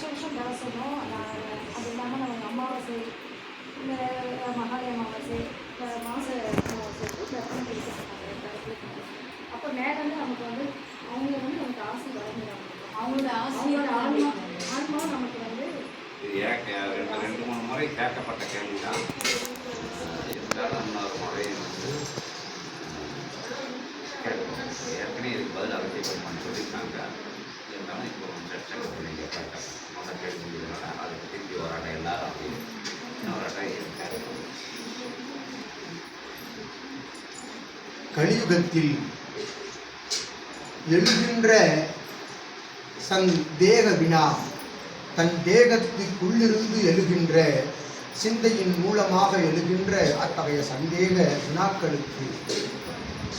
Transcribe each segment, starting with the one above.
வருஷம் தவசணும். அது இல்லாமல் நம்ம அமாவாசை, இந்த மகாலய அமாவாசை, மாத அமாவாசைக்கு தர்ப்பணம் கொடுத்துருக்காங்க. அப்போ மேலேருந்து நமக்கு வந்து அவங்க வந்து நமக்கு ஆசை வழங்குறாங்க. அவங்களோட ஆன்மாவும் நமக்கு வந்து ரெண்டு மூணு முறை கேட்கப்பட்ட கேள்வி தான். இருந்தாலும் இன்னொரு முறை வந்து கேட்கணும். ஏற்கனவே இதுக்கு பதில் அவசியம் சொல்லியிருக்காங்க. இருந்தாலும் இப்போ சட்டங்கள் நீங்கள் கேட்கலாம். முதல் கேள்வினால அதுக்கு திருப்பி ஒரு அட்டை எல்லாரும் அப்படி இன்னொரு அட்டை கேட்கணும். கலியுகத்தில் எழுகின்ற சந்தேக வினா, தன் தேகத்திற்குள்ளிருந்து எழுகின்ற சிந்தையின் மூலமாக எழுகின்ற அத்தகைய சந்தேக வினாக்களுக்கு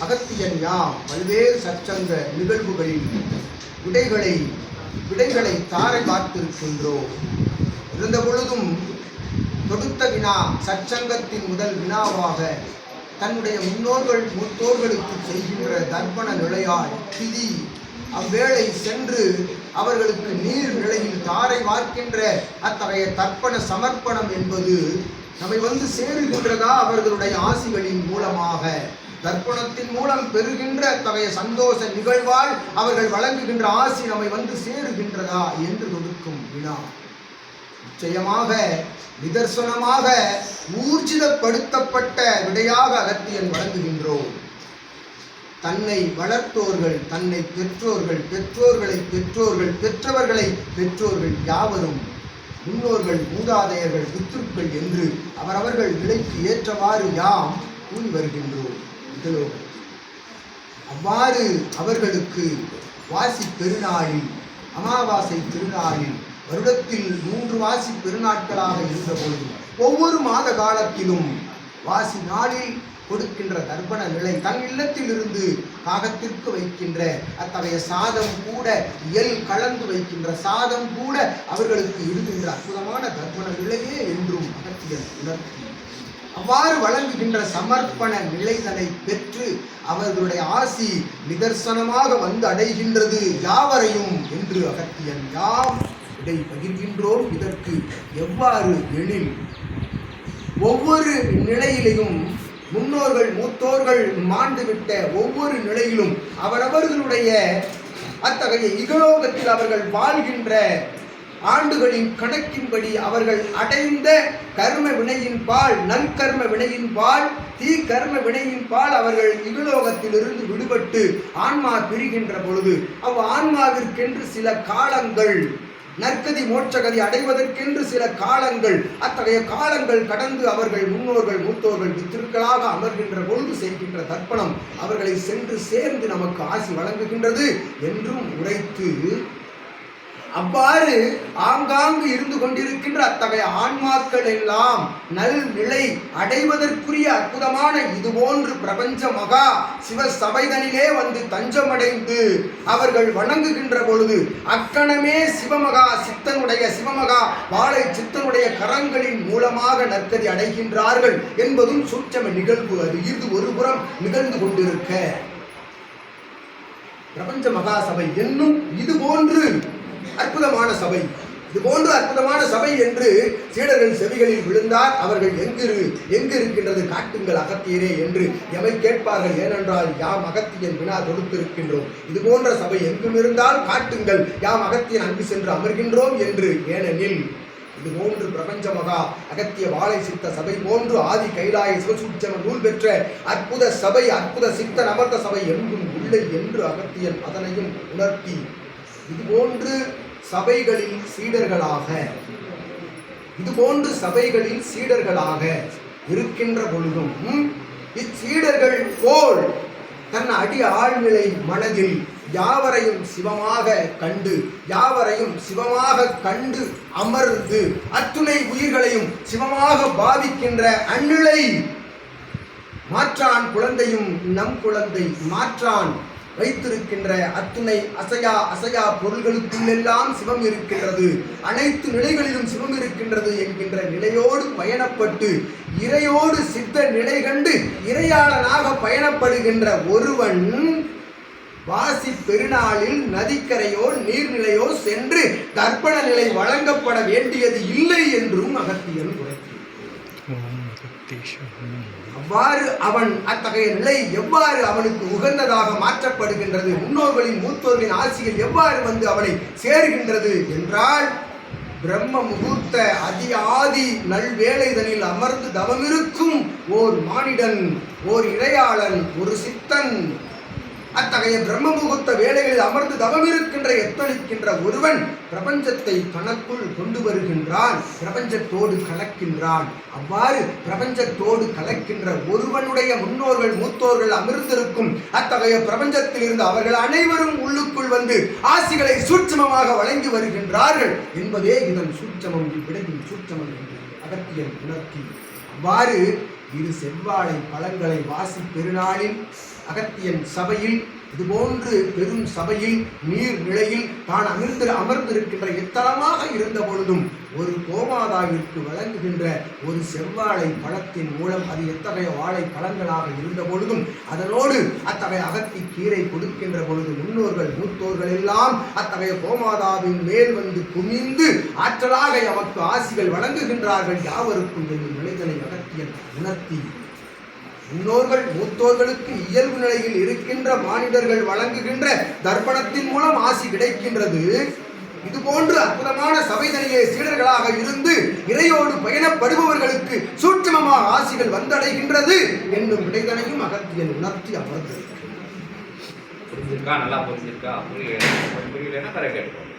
அகத்தியன் யாம் பல்வேறு சற்சங்க நிகழ்வுகளில் விடைகளை தாரை பார்த்திருக்கின்றோம். இருந்த பொழுதும் தொடுத்த வினா சற்சங்கத்தின் முதல் வினாவாக தன்னுடைய மூத்தோர்களுக்கு செய்கின்ற தர்ப்பண நிலையால் திதி அவ்வேளை சென்று அவர்களுக்கு நீர் நிலையில் தாரை வார்க்கின்ற அத்தகைய தர்ப்பண சமர்ப்பணம் என்பது நம்மை வந்து சேருகின்றதா? அவர்களுடைய ஆசிகளின் மூலமாக தர்ப்பணத்தின் மூலம் பெறுகின்ற அத்தகைய சந்தோஷ நிகழ்வால் அவர்கள் வழங்குகின்ற ஆசி நம்மை வந்து சேருகின்றதா என்று கொடுக்கும் வினா நிச்சயமாக நிதர்சனமாக ஊர்ஜிதப்படுத்தப்பட்ட விடையாக அகத்தியன் வழங்குகின்றோம். தன்னை வளர்த்தோர்கள், தன்னை பெற்றோர்கள், பெற்றோர்களை பெற்றோர்கள், பெற்றவர்களை பெற்றோர்கள் யாவரும் முன்னோர்கள், மூதாதையர்கள், பித்ருக்கள் என்று அவரவர்கள் நிலைக்கு ஏற்றவாறு யாம் கூறி வருகின்றோம். அவ்வாறு அவர்களுக்கு வாசி பெருநாளில், அமாவாசை திருநாளில், வருடத்தில் 3 வாசி பெருநாட்களாக இருந்த பொழுது ஒவ்வொரு மாத காலத்திலும் வாசி நாளில் கொடுக்கின்ற தர்ப்பண நிலை, தன் இல்லத்தில் இருந்து காகத்திற்கு வைக்கின்ற அத்தகைய சாதம் கூட, இயல் கலந்து வைக்கின்ற சாதம் கூட அவர்களுக்கு இருக்கின்ற அற்புதமான தர்ப்பண நிலையே என்றும் அகத்தியன் உணர்த்தி அவ்வாறு வழங்குகின்ற சமர்ப்பண நிலைதனை பெற்று அவர்களுடைய ஆசி நிதர்சனமாக வந்து அடைகின்றது யாவரையும் என்று அகத்தியன் யாம் இதை பகிர்கின்றோம். இதற்கு எவ்வாறு எனில், ஒவ்வொரு நிலையிலையும் முன்னோர்கள் மூத்தோர்கள் மாண்டுவிட்ட ஒவ்வொரு நிலையிலும் அவரவர்களுடைய அத்தகைய இகலோகத்தில் அவர்கள் வாழ்கின்ற ஆண்டுகளின் கணக்கின்படி அவர்கள் அடைந்த கர்ம வினையின் பால், நற்கர்ம வினையின் பால், தீ கர்ம வினையின் பால் அவர்கள் இகலோகத்திலிருந்து விடுபட்டு ஆன்மா பிரிகின்ற பொழுது ஆன்மாவிற்கென்று சில காலங்கள், நற்கதி மோட்சகதி அடைவதற்கென்று சில காலங்கள், அத்தகைய காலங்கள் கடந்து அவர்கள் முன்னோர்கள் மூத்தோர்கள் பித்திருக்களாக அமர்கின்ற பொழுது செய்கின்ற தர்ப்பணம் அவர்களை சென்று சேர்ந்து நமக்கு ஆசி வழங்குகின்றது என்றும் உரைத்து, அவ்வாறு ஆங்காங்கு இருந்து கொண்டிருக்கின்ற அத்தகைய ஆன்மாக்கள் எல்லாம் நல்நிலை அடைவதற்குரிய அற்புதமான இதுபோன்று பிரபஞ்ச மகா சிவ சபைதனிலே வந்து தஞ்சமடைந்து அவர்கள் வணங்குகின்ற பொழுது அக்கணமே சிவமகா வாழை சித்தனுடைய கரங்களின் மூலமாக நற்கதி அடைகின்றார்கள் என்பதும் சூட்சம நிகழ்வு. அது இது ஒருபுறம் நிகழ்ந்து கொண்டிருக்க, பிரபஞ்ச மகா சபை என்னும் இதுபோன்று அற்புதமான சபை, இதுபோன்று அற்புதமான சபை என்று சீடர்கள் செவிகளில் விழுந்தார். அவர்கள் எங்கு இருக்கின்றது காட்டுங்கள் அகத்தியரே என்று எமை கேட்பார்கள். ஏனென்றால் யாம் அகத்தியன் வினா தொடுத்திருக்கின்றோம். இது போன்ற சபை எங்கும் இருந்தால் காட்டுங்கள், யாம் அகத்தியன் அங்கு சென்று அமர்கின்றோம் என்று. ஏனெனில் இது போன்று பிரபஞ்ச மகா அகத்திய வாழை சித்த சபை போன்று ஆதி கைலாய சிவசூட்சம நூல் பெற்ற அற்புத சபை, அற்புத சித்த அமர்த்த சபை எங்கும் இல்லை என்று அகத்தியன் அதனையும் உணர்த்தி, இதுபோன்று சபைகளில் சீடர்களாக இருக்கின்ற பொழுதும் இச்சீடர்கள் போல் தன் அடி ஆழ்நிலை மனதில் யாவரையும் சிவமாக கண்டு அமர்ந்து அத்துணை உயிர்களையும் சிவமாக பாவிக்கின்ற அந்நிலை மாற்றான் குழந்தையும் நம் குழந்தை மாற்றான் வைத்திருக்கின்ற அத்துணை அசையா பொருள்களுக்குள்ளெல்லாம் சிவம் இருக்கின்றது, அனைத்து நிலைகளிலும் சிவம் இருக்கின்றது என்கின்ற நிலையோடு பயணப்பட்டு இறையோடு சித்த நிலை கண்டு இறையாளனாக பயணப்படுகின்ற ஒருவன் வாசி பெருநாளில் நதிக்கரையோ நீர்நிலையோ சென்று தர்ப்பண நிலை வழங்கப்பட வேண்டியது இல்லை என்றும் அகத்தியன் உரைக்கிறார். அவ்வாறு அவன் அத்தகைய நிலை எவ்வாறு அவனுக்கு உகந்ததாக மாற்றப்படுகின்றது, முன்னோர்களின் மூத்தோர்களின் ஆசிகள் எவ்வாறு வந்து அவனை சேர்கின்றது என்றால், பிரம்ம முகூர்த்த ஆதி நல்வேளைதனில் அமர்ந்து தவமிருக்கும் ஓர் மானிடன், ஓர் இறையாளன், ஒரு சித்தன், அத்தகைய பிரம்ம முகூர்த்த வேளைகளில் அமர்ந்து தவமிருக்கின்ற எத்தனிக்கின்ற ஒருவன் பிரபஞ்சத்தை தனக்குள் கொண்டு வருகின்றான், பிரபஞ்சத்தோடு கலக்கின்றான். அவ்வாறு பிரபஞ்சத்தோடு கலக்கின்ற ஒருவனுடைய முன்னோர்கள் மூத்தோர்கள் அமர்ந்திருக்கும் அத்தகைய பிரபஞ்சத்தில் இருந்து அவர்கள் அனைவரும் உள்ளுக்குள் வந்து ஆசிகளை சூட்சமமாக வழங்கி வருகின்றார்கள் என்பதே இதன் சூட்சமம், விடையின் சூட்சமம் என்று அகத்தியன் உணர்த்தி, அவ்வாறு இரு செவ்வாழை பழங்களை வாசி பெருநாளில் அகத்தியன் சபையில், இதுபோன்று பெரும் சபையில் நீர் நிலையில் தான் அமர்ந்திருக்கின்ற எத்தலமாக இருந்த பொழுதும் ஒரு கோமாதாவிற்கு வழங்குகின்ற ஒரு செவ்வாழை பழத்தின் மூலம் அது எத்தகைய வாழை பழங்களாக இருந்த பொழுதும் அதனோடு அத்தகைய அகத்தி கீரை கொடுக்கின்ற பொழுது முன்னோர்கள் மூத்தோர்கள் எல்லாம் அத்தகைய கோமாதாவின் மேல் வந்து குமிந்து ஆற்றலாக எமக்கு ஆசிகள் வழங்குகின்றார்கள் யாவருக்கும் என்னும் நிலைதனை அகத்தியன் உணர்த்தி, முன்னோர்கள் மூத்தோர்களுக்கு இயல்பு நிலையில் இருக்கின்ற மானிடர்கள் வழங்குகின்ற தர்ப்பணத்தின் மூலம் ஆசி கிடைக்கின்றது. இதுபோன்று அற்புதமான சபைதனிலே சீடர்களாக இருந்து இறையோடு பயணப்படுபவர்களுக்கு சூட்சமமாக ஆசிகள் வந்தடைகின்றது என்னும் விடைதனையும் அகத்தியன் உணர்த்தி அமர்ந்தது. புரிஞ்சிருக்கா? நல்லா புரிஞ்சிருக்கா? புரியலன்னா கரை கேட்போம்.